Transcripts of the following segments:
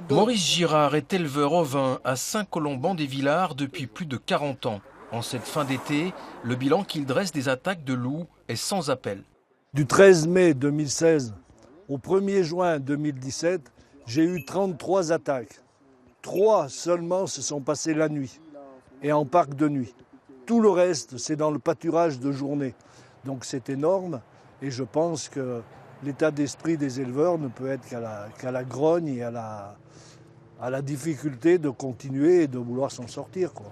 Maurice Girard est éleveur ovin à Saint-Colomban-des-Villars depuis plus de 40 ans. En cette fin d'été, le bilan qu'il dresse des attaques de loups est sans appel. Du 13 mai 2016 au 1er juin 2017, j'ai eu 33 attaques. 3 seulement se sont passées la nuit et en parc de nuit. Tout le reste, c'est dans le pâturage de journée. Donc c'est énorme et je pense que l'état d'esprit des éleveurs ne peut être qu'à la grogne et à la difficulté de continuer et de vouloir s'en sortir, quoi.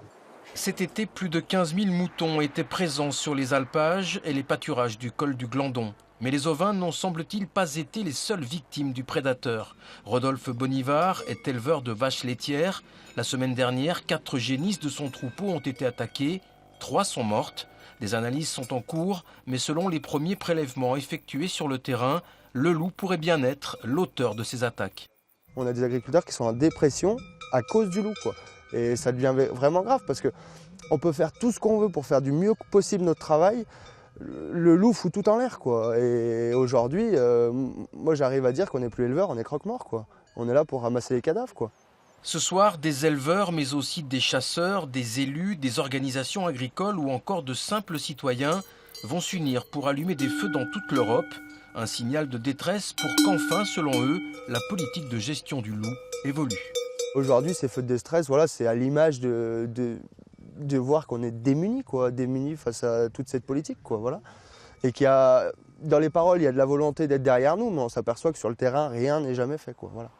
Cet été, plus de 15 000 moutons étaient présents sur les alpages et les pâturages du col du Glandon. Mais les ovins n'ont, semble-t-il, pas été les seules victimes du prédateur. Rodolphe Bonivard est éleveur de vaches laitières. La semaine dernière, 4 génisses de son troupeau ont été attaquées. 3 sont mortes. Des analyses sont en cours, mais selon les premiers prélèvements effectués sur le terrain, le loup pourrait bien être l'auteur de ces attaques. On a des agriculteurs qui sont en dépression à cause du loup, quoi. Et ça devient vraiment grave parce qu'on peut faire tout ce qu'on veut pour faire du mieux possible notre travail. Le loup fout tout en l'air, quoi. Et aujourd'hui, moi j'arrive à dire qu'on n'est plus éleveur, on est croque-mort, quoi. On est là pour ramasser les cadavres, quoi. Ce soir, des éleveurs, mais aussi des chasseurs, des élus, des organisations agricoles ou encore de simples citoyens vont s'unir pour allumer des feux dans toute l'Europe. Un signal de détresse pour qu'enfin, selon eux, la politique de gestion du loup évolue. Aujourd'hui, ces feux de détresse, voilà, c'est à l'image de voir qu'on est démunis, quoi, démunis face à toute cette politique, quoi, voilà. Et dans les paroles, il y a de la volonté d'être derrière nous, mais on s'aperçoit que sur le terrain, rien n'est jamais fait, quoi, voilà.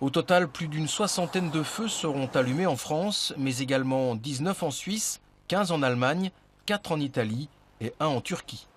Au total, plus d'une 60aine de feux seront allumés en France, mais également 19 en Suisse, 15 en Allemagne, 4 en Italie et 1 en Turquie.